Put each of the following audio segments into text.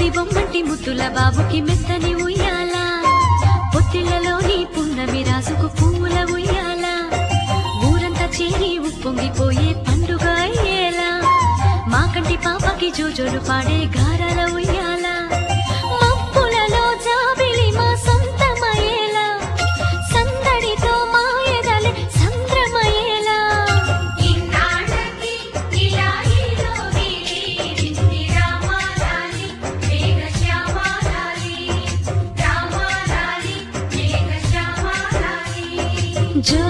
పుత్తడి బొమ్మంటి ముద్దుల బాబుకి మెత్తని ఉయ్యాల పొత్తిళ్లలోని పున్నమి రాసుకు పూల ఉయ్యాల ఊరంతా చేరి ఉప్పొంగిపోయే పండుగ అయ్యేలా మా కంటి పాపకి జోజోలు పాడే గారాల ఉయ్యాల మబ్బులలో జాబిలి మా సొంతమయ్యేలా సందడితో మా ఎదలే సంద్రమయ్యేలా ఇన్నాళ్ళకి ఇలా ఈలోని రింది రామాలాలి మేఘశ్యామాలాలి రామాలాలి మేఘశ్యామాలాలి జో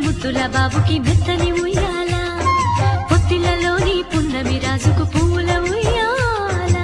ముద్దుల బాబుకి మెత్తని ఉయ్యాల పొత్తిళ్లలోని పున్నమి రాజుకు పూల ఉయ్యాల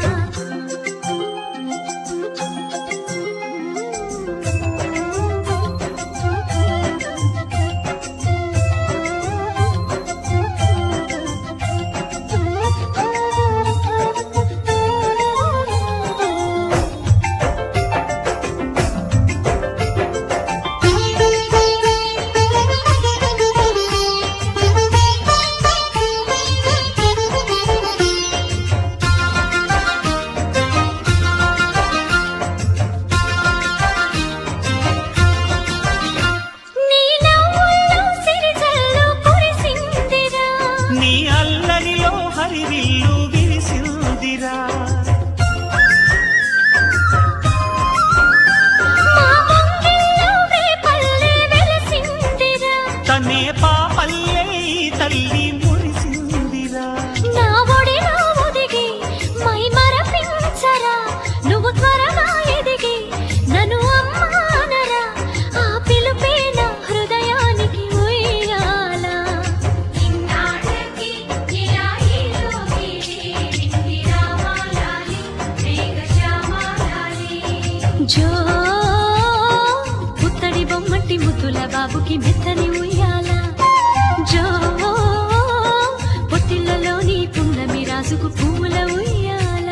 జో పుత్తడి బొమ్మటి ముద్దుల బాబుకి మెత్తని ఉయ్యాల జో పొత్తిళ్లలోని పున్నమి రాజుకు పూల ఉయ్యాల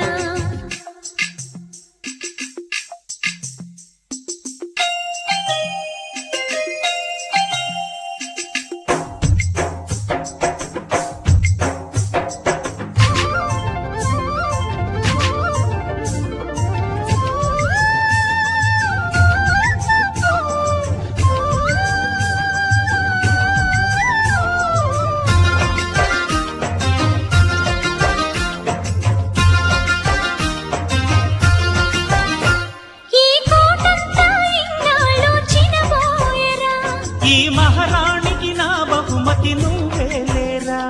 ఈ మహారాణికి నా బహుమతి నువ్వేలేరా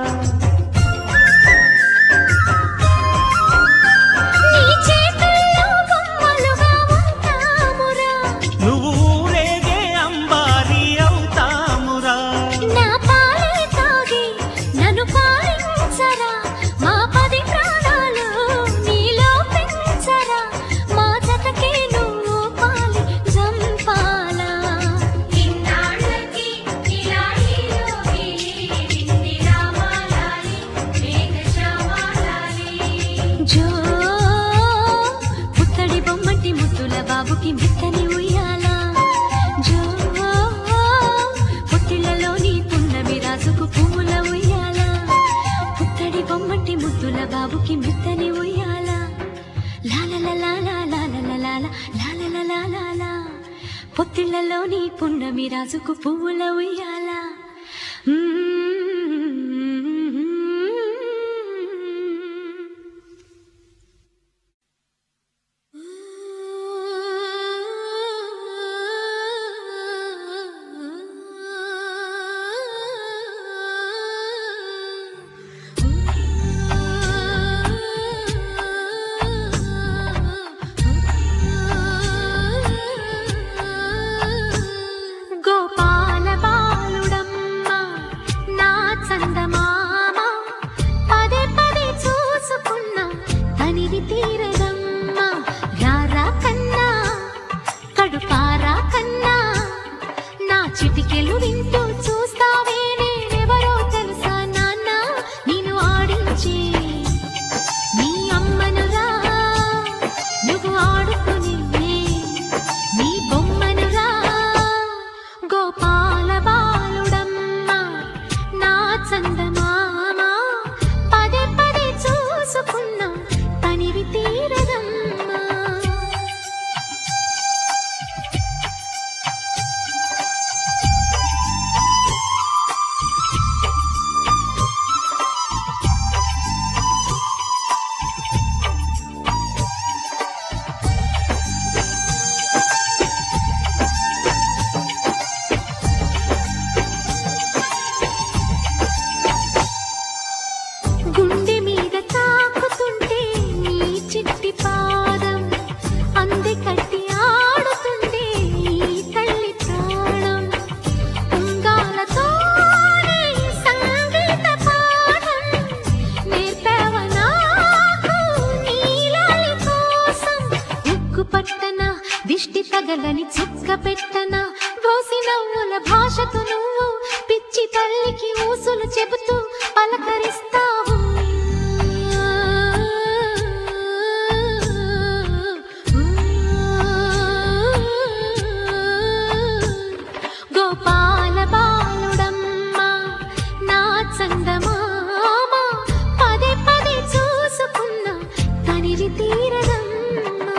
నువ్వు ఊరేగే అంబారి అవుతామురా నన్ను పాలించరా మా 10 ప్రాణాలు నీలో పెంచరా మా జతకే నువ్వు పాలి జంపాలా జో పుత్తడి బొమ్మటి ముద్దుల బాబుకి మెత్తని ఉయ్యాల జో పొత్తిళ్లలోని పున్నమి రాజుకు పూల ఉయ్యాల పుత్తడి బొమ్మటి ముద్దుల బాబుకి మెత్తని ఉయ్యాల లాలలలాలా పొత్తిళ్లలోని పున్నమి రాజుకు పూల ఉయ్యాల గోపాల బాలుడమ్మ నా చందమామ పదే పదే చూసుకున్నా తనివి తీరదమ్మ రారా కన్నా కడుపారా కన్నా నా చిటికెలు వింటూ చూస్తావే నేనెవరో తెలుసా నాన్న నేను ఆడించి నీ అమ్మనురా నువ్వు ఆడుకుని నీ బొమ్మనురా గోపాల బాల పెట్టనా బోసి నవ్వుల భాషతో నువ్వు పిచ్చి తల్లికి ఊసులు చెబుతూ పలకరిస్తావు గోపాల బాలుడమ్మ నా చందమామ పదే పదే చూసుకున్నా కనివి తీరదమ్మా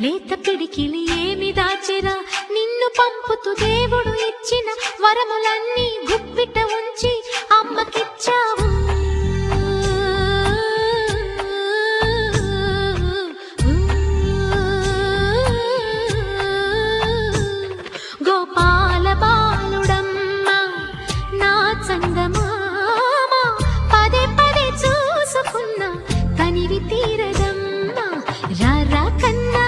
లేత పిడికిలి ఏమి దాచెరా నిన్ను పంపుతూ దేవుడు ఇచ్చిన వరములన్నీ గుప్పిట ఉంచి అమ్మకిచ్చావు గోపాల బాలుడమ్మ నా చందమామ పదే పదే చూసుకున్నా కనివి తీరదమ్మా రారా కన్నా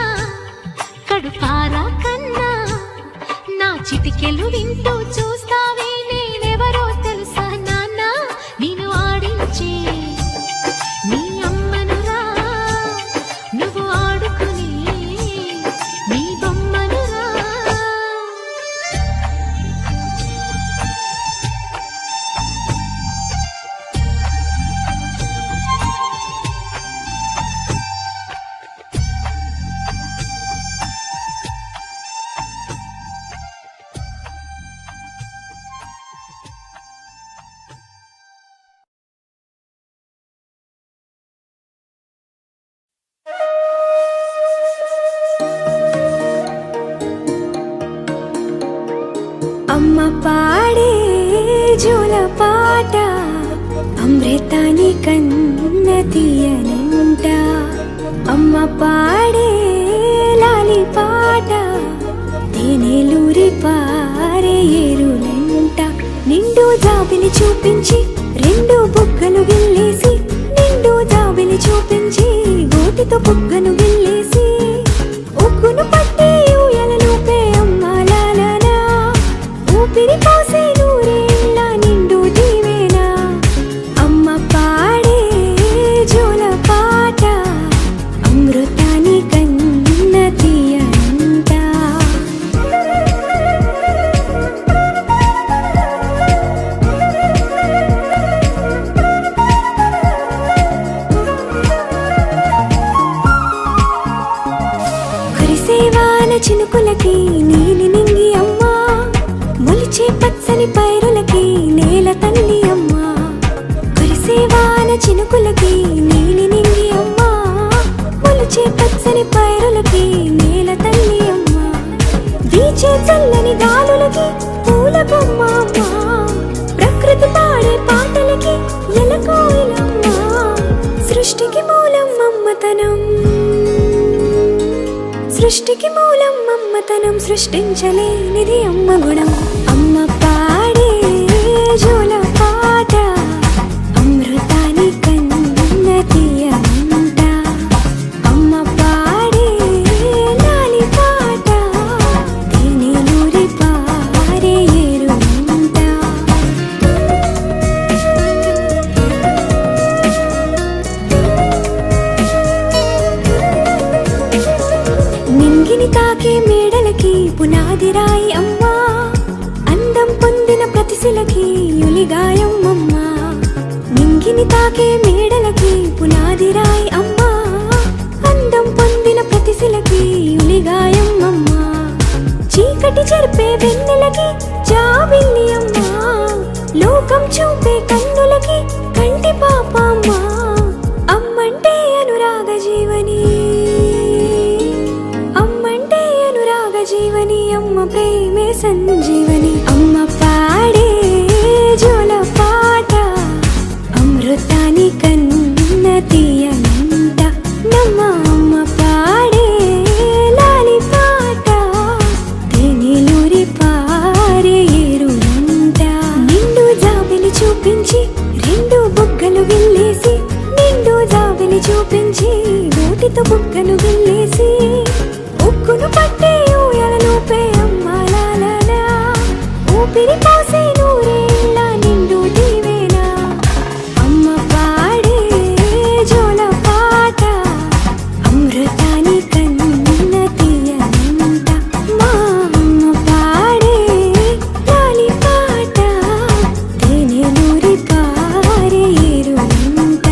కడుపారా కన్నా నా చిటికెలు వింటూ చూస్తావే నేనెవరో తెలుసా నాన్న నేను ఆడించే నీ అమ్మనురా నువ్వు ఆడుకునే నీ బొమ్మనురా అమ్మ పాడే జోల పాట అమృతాని కన్న తీయనంట అమ్మ పాడే లాలి పాట తేనెలూరి పారే ఏరులంట నిండు జాబిలి చూపించి రెండు బుగ్గలు గిల్లేసి నిండు జాబిలి చూపించి గోటితో బుగ్గను గిల్లేసి ఉగ్గును పట్టి ఊయలలోపే అమ్మ లాలనా ఊపిరి పోసే నూరేళ్ళ నిండు దీవేనా అమ్మ పాడే జోల పాట అమృతాని కన్న తీయంట కురిసేవాన చినుకులకి నీలి నింగి అమ్మా మొలిచే పచ్చని పైరులకి నేల తల్లి అమ్మా కురిసేవాన చినుకులకి నీలి నింగి అమ్మా మొలిచే పచ్చని పైరులకి నేల తల్లి అమ్మా వీచే చల్లని గాలులకి పూల బొమ్మ అమ్మా ప్రకృతి పాడే పాటలకి ఎలకోయిలమ్మా సృష్టికి మూలం మమ్మతనం సృష్టికి మూలం మమ్మతనం సృష్టించలేనిది అమ్మ గుణం అమ్మ పాడే జోల పాట అమృతాని కన్న తీయంట అమ్మ పాడే లాలి పాట తేనెలూరి పారే ఏరులంట నింగిని తాకే మేడలకి పునాది రాయి అమ్మా అందం పొందిన ప్రతిశిలకి యులిగాయం అమ్మా నింగిని తాకే మేడలకి పునాది రాయి అమ్మా అందం పొందిన ప్రతిశిలకి యులిగాయం అమ్మా చీకటి చెరిపే వెన్నెలకి జాబిల్లి అమ్మా లోకం చూపే కన్నులకి కంటి పాప అమ్మా అమ్మంటే సంజీవని అమ్మ పాడే జోల పాట అమృతాని కన్న తీయనంట నమ్మ అమ్మ పాడే లాలి పాట తేనెలూరి పారే ఏరునంట నిండు జాబిలి చూపించి రెండు బుగ్గలు గిల్లేసి నిండు జాబిలి చూపించి నోటితో బుగ్గను గిల్లేసి ఉక్కును పట్టే ఊయలలోపే అమ్మాలాలా ఊపిరి పోసే నూరేళ్ళ నిండు దీవేనా అమ్మ పాడే జోల పాట అమృతాని కన్న తీయనంట మా అమ్మ పాడే లాలి పాట తేనెలూరి పారే ఏరునంట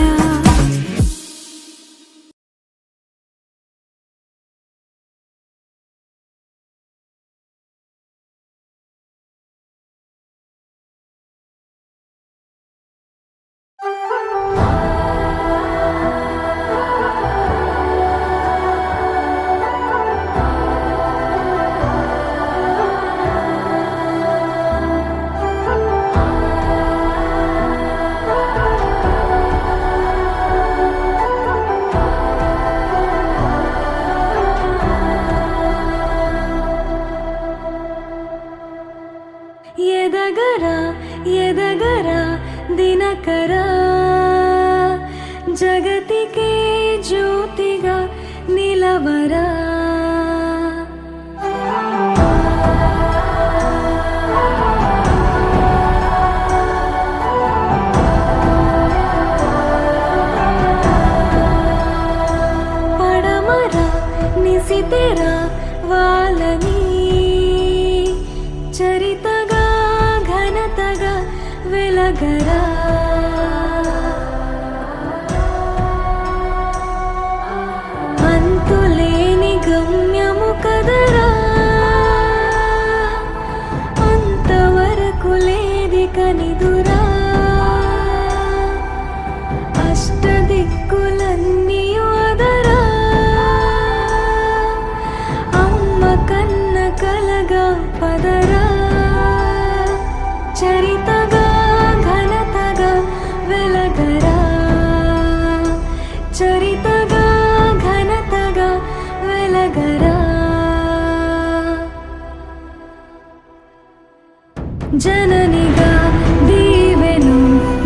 ఎదగరా ఎదగరా దినకరా జగతికే జ్యోతిగా నిలవరా పడమరా నిశితెరా వాళ్ళని చరితగా ఘనతగా వెలగరా అంతులేని గమ్యము కదరా అంతవరకు లేది కనిదురా అష్టదిక్కులన్నీ వదరా అమ్మ కన్న కలగా పదరా చరితగా ఘనతగా వెలగరా చరితగా ఘనతగా వెలగరా జననిగా దీవెను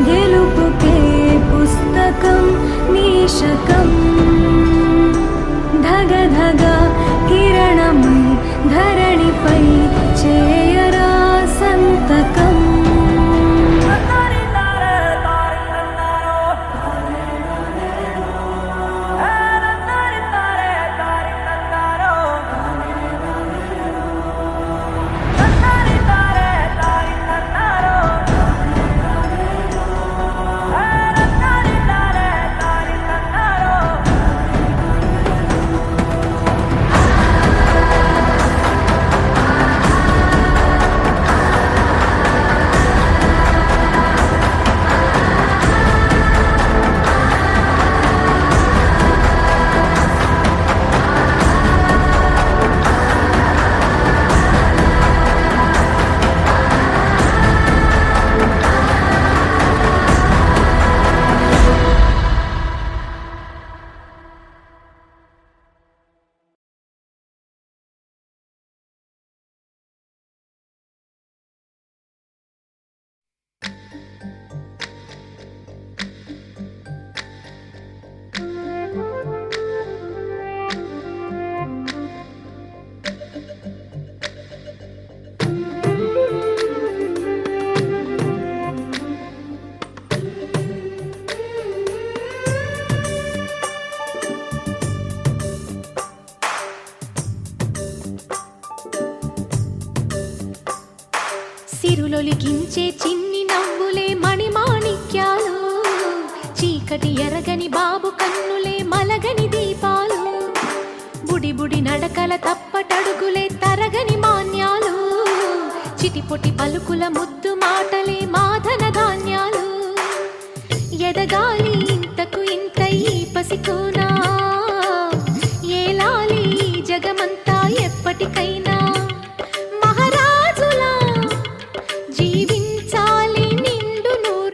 గెలుపుకే పుస్తకం నీశకం ధగ ధగ కిరణమై ధరణిపై చేయరా సంతకం సిరులొలికించే చిన్ని నవ్వులే మణిమాణిక్యాలు చీకటి ఎరగని బాబు కన్నులే మలగని దీపాలు బుడి బుడి నడకల తప్పటడుగులే తరగని మాన్యాలు చిటిపొటి పలుకుల ముద్దు మాటలే మాధన ధాన్యాలు ఎదగాలి ఇంతకు ఇంత ఈ పసికోనా